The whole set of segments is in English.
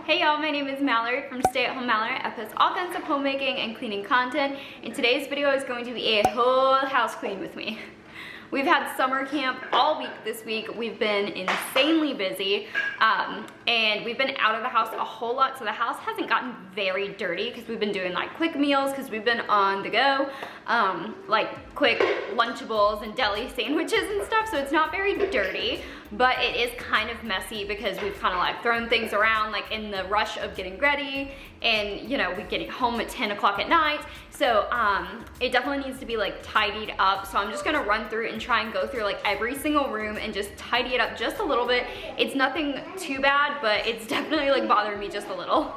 Hey y'all, my name is Mallory from SAHMallorie. I post all kinds of homemaking and cleaning content, and today's video is going to be a whole house clean with me. We've had summer camp all week this week. We've been insanely busy, and we've been out of the house a whole lot, so the house hasn't gotten very dirty because we've been doing like quick meals because we've been on the go, like quick Lunchables and deli sandwiches and stuff, so it's not very dirty, but it is kind of messy because we've kind of like thrown things around like in the rush of getting ready, and you know, we get home at 10 o'clock at night, so it definitely needs to be like tidied up. So I'm just gonna run through and try and go through like every single room and just tidy it up just a little bit. It's nothing too bad, but it's definitely like bothering me just a little.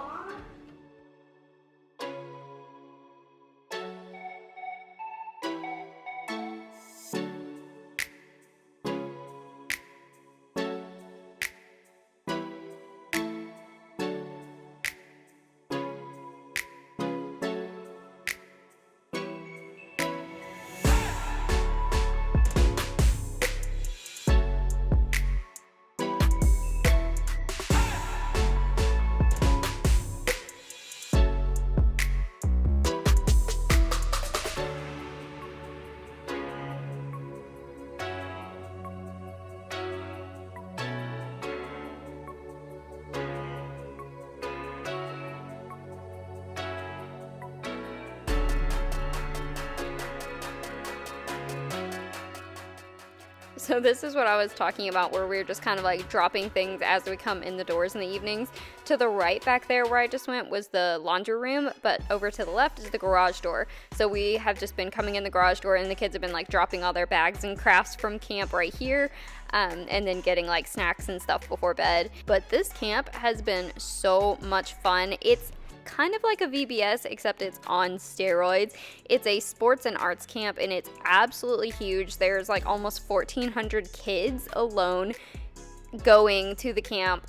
So this is what I was talking about, where we're just kind of like dropping things as we come in the doors in the evenings. To the right back there where I just went was the laundry room, but over to the left is the garage door. So we have just been coming in the garage door, and the kids have been like dropping all their bags and crafts from camp right here, and then getting like snacks and stuff before bed. But this camp has been so much fun. It's kind of like a VBS, except it's on steroids. It's a sports and arts camp, and it's absolutely huge. There's like almost 1,400 kids alone going to the camp.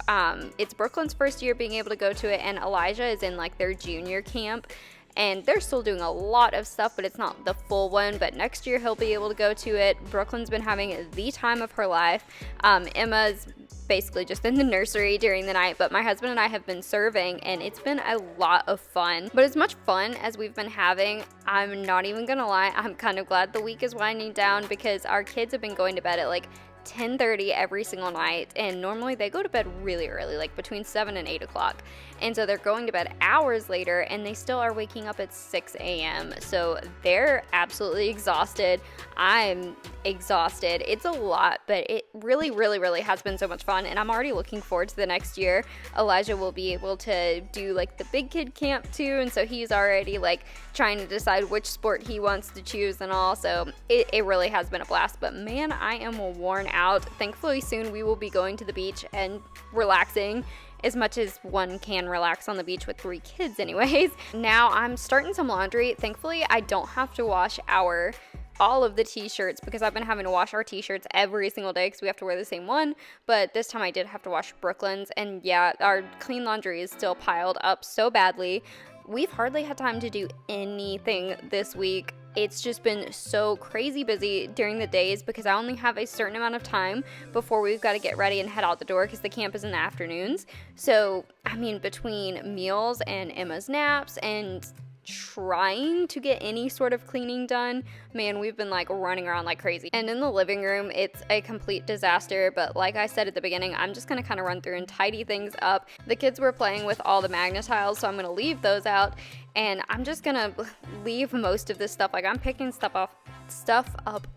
It's Brooklyn's first year being able to go to it, and Elijah is in like their junior camp, and they're still doing a lot of stuff, but it's not the full one. But next year he'll be able to go to it. Brooklyn's been having the time of her life. Emma's basically just in the nursery during the night, but my husband and I have been serving, and it's been a lot of fun. But as much fun as we've been having, I'm not even gonna lie, I'm kind of glad the week is winding down, because our kids have been going to bed at like 10:30 every single night, and normally they go to bed really early, like between 7 and 8 o'clock, and so they're going to bed hours later, and they still are waking up at 6 a.m. so they're absolutely exhausted. I'm exhausted. It's a lot, but it really has been so much fun, and I'm already looking forward to the next year. Elijah will be able to do like the big kid camp too, and so he's already like trying to decide which sport he wants to choose and all, so it really has been a blast. But man, I am worn out. Thankfully soon we will be going to the beach and relaxing as much as one can relax on the beach with 3 kids anyways. Now I'm starting some laundry. Thankfully I don't have to wash all of the t-shirts, because I've been having to wash our t-shirts every single day because we have to wear the same one, but this time I did have to wash Brooklyn's, and yeah, our clean laundry is still piled up so badly. We've hardly had time to do anything this week. It's just been so crazy busy during the days because I only have a certain amount of time before we've got to get ready and head out the door, because the camp is in the afternoons. So, I mean, between meals and Emma's naps and trying to get any sort of cleaning done, man, we've been like running around like crazy. And in the living room, it's a complete disaster, but like I said at the beginning, I'm just gonna kind of run through and tidy things up. The kids were playing with all the Magna-Tiles, so I'm gonna leave those out, and I'm just gonna leave most of this stuff. Like, I'm picking stuff up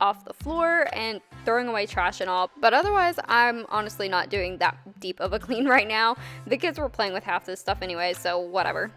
off the floor and throwing away trash and all, but otherwise I'm honestly not doing that deep of a clean right now. The kids were playing with half this stuff anyway, so whatever.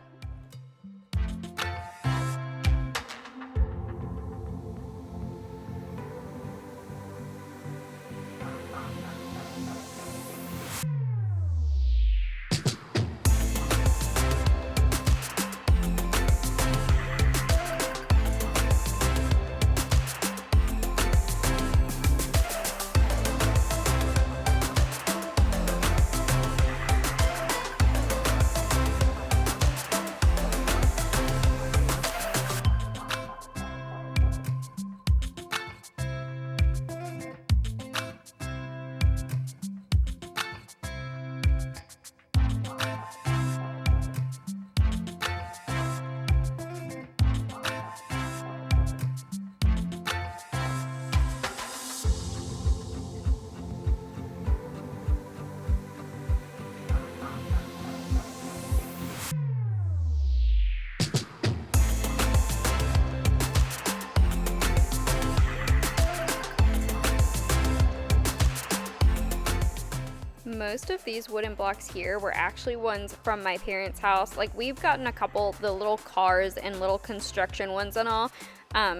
most of these wooden blocks here were actually ones from my parents' house. Like, we've gotten a couple, the little cars and little construction ones and all,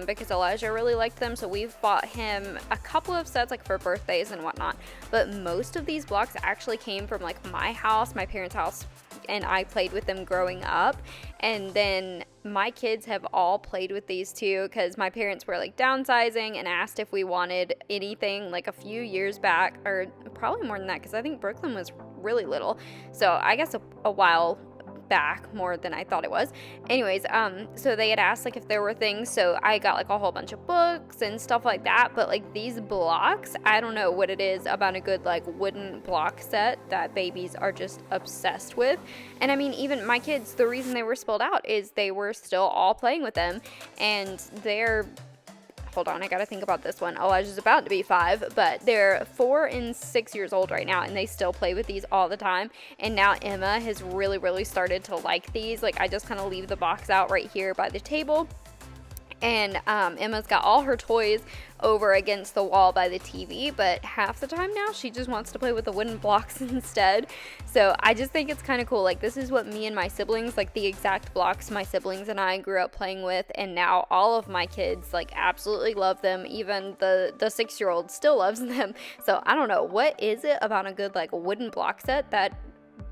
because Elijah really liked them, so we've bought him a couple of sets, like, for birthdays and whatnot. But most of these blocks actually came from, like, my house, my parents' house, and I played with them growing up. And then my kids have all played with these too, because my parents were like downsizing and asked if we wanted anything like a few years back, or probably more than that, because I think Brooklyn was really little, so I guess a while back, more than I thought it was. Anyways, so they had asked like if there were things, so I got like a whole bunch of books and stuff like that. But like these blocks, I don't know what it is about a good like wooden block set that babies are just obsessed with. And I mean, even my kids, the reason they were spilled out is they were still all playing with them, and they're, hold on, I gotta think about this one. Elijah's about to be 5, but they're 4 and 6 years old right now, and they still play with these all the time. And now Emma has really started to like these. Like, I just kind of leave the box out right here by the table, and Emma's got all her toys over against the wall by the TV, but half the time now she just wants to play with the wooden blocks instead. So I just think it's kind of cool. Like, this is what me and my siblings, like the exact blocks my siblings and I grew up playing with, and now all of my kids like absolutely love them. Even the 6-year-old still loves them. So I don't know, what is it about a good like wooden block set that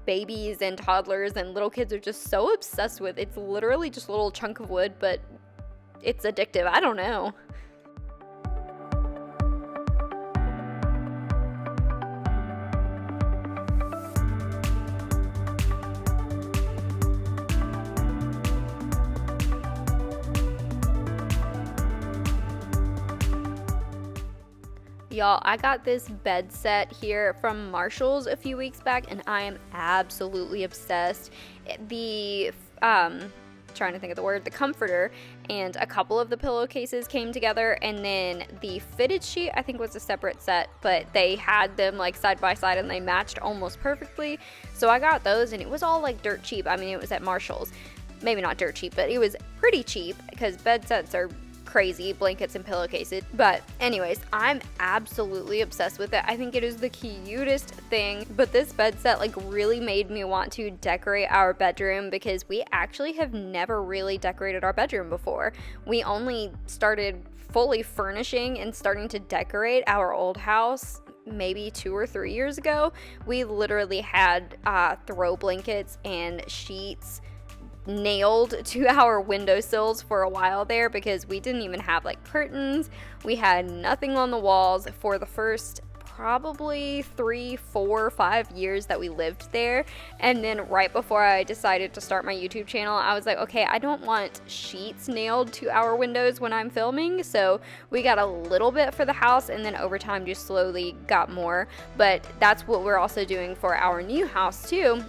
babies and toddlers and little kids are just so obsessed with? It's literally just a little chunk of wood, but it's addictive. I don't know. Y'all, I got this bed set here from Marshall's a few weeks back, and I am absolutely obsessed. The trying to think of the word, the comforter and a couple of the pillowcases came together, and then the fitted sheet I think was a separate set, but they had them like side by side and they matched almost perfectly. So I got those, and it was all like dirt cheap. I mean, it was at Marshall's. Maybe not dirt cheap, but it was pretty cheap, because bed sets are crazy, blankets and pillowcases. But anyways, I'm absolutely obsessed with it. I think it is the cutest thing. But this bed set like really made me want to decorate our bedroom, because we actually have never really decorated our bedroom before. We only started fully furnishing and starting to decorate our old house maybe 2 or 3 years ago. We literally had throw blankets and sheets nailed to our windowsills for a while there, because we didn't even have like curtains. We had nothing on the walls for the first probably 3, 4, 5 years that we lived there. And then right before I decided to start my YouTube channel, I was like, okay, I don't want sheets nailed to our windows when I'm filming. So we got a little bit for the house, and then over time just slowly got more. But that's what we're also doing for our new house too,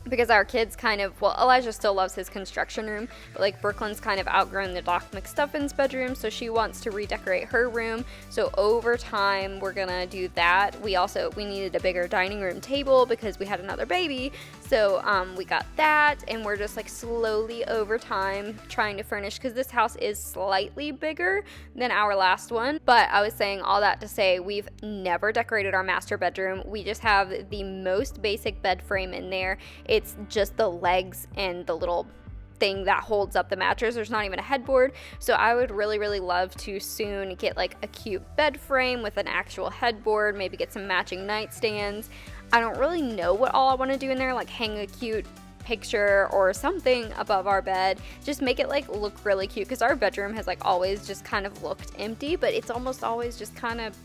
because our kids kind of, well, Elijah still loves his construction room, but like Brooklyn's kind of outgrown the Doc McStuffins bedroom, so she wants to redecorate her room. So over time, we're gonna do that. We needed a bigger dining room table because we had another baby, so we got that, and we're just like slowly over time trying to furnish, because this house is slightly bigger than our last one. But I was saying all that to say, we've never decorated our master bedroom. We just have the most basic bed frame in there. It's just the legs and the little thing that holds up the mattress. There's not even a headboard. So I would really love to soon get like a cute bed frame with an actual headboard, maybe get some matching nightstands. I don't really know what all I want to do in there, like hang a cute picture or something above our bed. Just make it like look really cute, because our bedroom has like always just kind of looked empty, but it's almost always just kind of,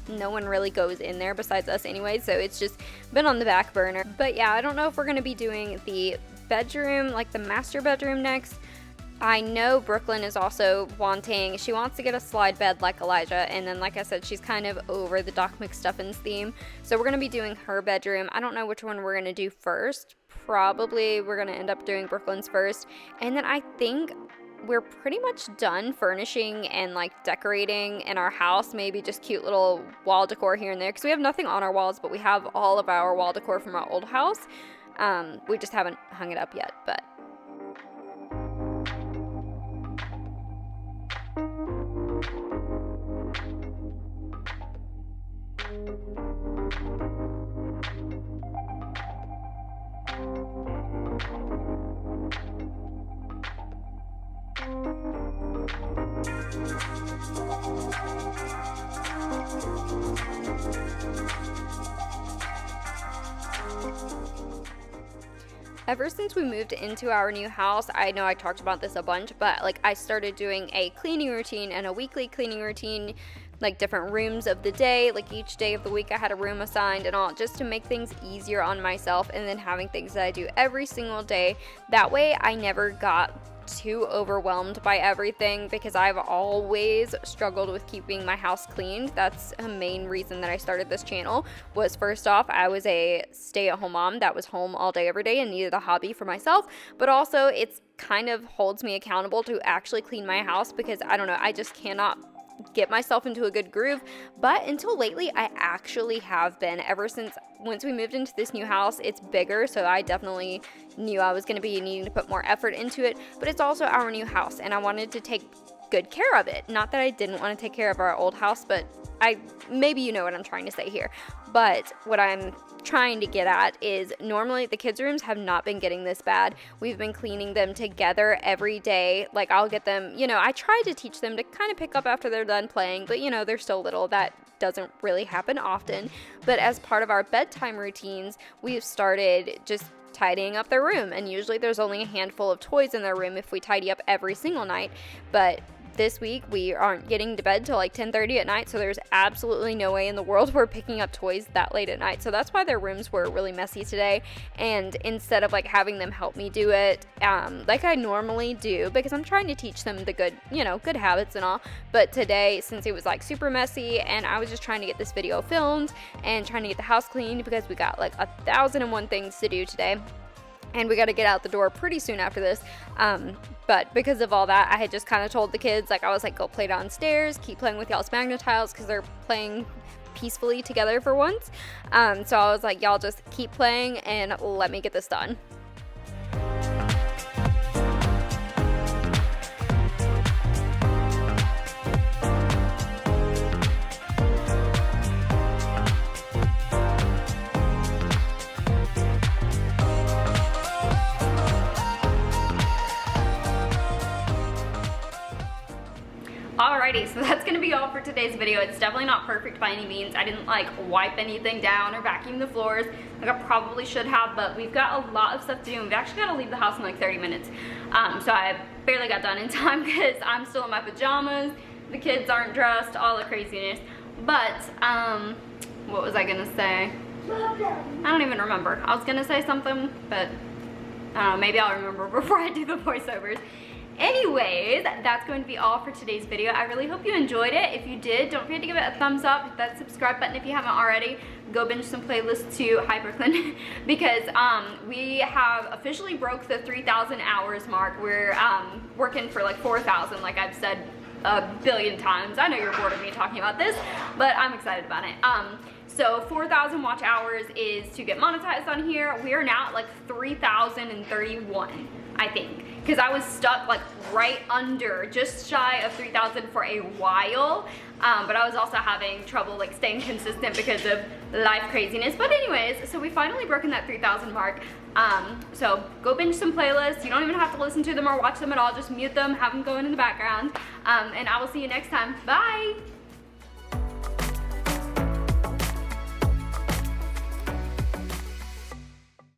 no one really goes in there besides us anyway, so it's just been on the back burner. But yeah, I don't know if we're going to be doing the bedroom, like the master bedroom next. I know Brooklyn is also she wants to get a slide bed like Elijah, and then like I said, she's kind of over the Doc McStuffins theme, so we're going to be doing her bedroom. I don't know which one we're going to do first. Probably we're going to end up doing Brooklyn's first, and then I think we're pretty much done furnishing and like decorating in our house. Maybe just cute little wall decor here and there, because we have nothing on our walls, but we have all of our wall decor from our old house. We just haven't hung it up yet, but Ever since we moved into our new house, I know I talked about this a bunch, but like I started doing a cleaning routine and a weekly cleaning routine, like different rooms of the day, like each day of the week I had a room assigned and all, just to make things easier on myself, and then having things that I do every single day. That way I never got too overwhelmed by everything, because I've always struggled with keeping my house cleaned. That's a main reason that I started this channel. Was first off, I was a stay-at-home mom that was home all day every day and needed a hobby for myself, but also it's kind of holds me accountable to actually clean my house, because I don't know, I just cannot get myself into a good groove. But until lately I actually have been. Ever since once we moved into this new house, it's bigger, so I definitely knew I was going to be needing to put more effort into it, but it's also our new house and I wanted to take good care of it. Not that I didn't want to take care of our old house, but maybe you know what I'm trying to say here. But what I'm trying to get at is, normally the kids' rooms have not been getting this bad. We've been cleaning them together every day. Like I'll get them, I try to teach them to kind of pick up after they're done playing, but they're still little. That doesn't really happen often. But as part of our bedtime routines, we've started just tidying up their room, and usually there's only a handful of toys in their room if we tidy up every single night. But this week we aren't getting to bed till like 10:30 at night, so there's absolutely no way in the world we're picking up toys that late at night. So that's why their rooms were really messy today, and instead of like having them help me do it like I normally do, because I'm trying to teach them the good good habits and all, but today, since it was like super messy and I was just trying to get this video filmed and trying to get the house cleaned, because we got like 1,001 things to do today and we got to get out the door pretty soon after this. But because of all that, I had just kind of told the kids, like I was like, go play downstairs, keep playing with y'all's magnet tiles, because they're playing peacefully together for once. So I was like, y'all just keep playing and let me get this done. Alrighty, so that's gonna be all for today's video. It's definitely not perfect by any means. I didn't like wipe anything down or vacuum the floors like I probably should have, but we've got a lot of stuff to do, and we've actually got to leave the house in like 30 minutes. So I barely got done in time because I'm still in my pajamas, the kids aren't dressed, all the craziness. But what was I gonna say? I don't even remember. I was gonna say something, but I don't know, maybe I'll remember before I do the voiceovers. Anyways, that's going to be all for today's video. I really hope you enjoyed it. If you did, don't forget to give it a thumbs up, hit that subscribe button if you haven't already. Go binge some playlists to Hyperclean because we have officially broke the 3,000 hours mark. We're working for like 4,000, like I've said a billion times. I know you're bored of me talking about this, but I'm excited about it. So 4,000 watch hours is to get monetized on here. We are now at like 3,031, I think, because I was stuck like right under, just shy of 3,000 for a while, but I was also having trouble like staying consistent because of life craziness. But anyways, so we finally broken that 3,000 mark. So go binge some playlists. You don't even have to listen to them or watch them at all. Just mute them, have them going in the background, and I will see you next time. Bye!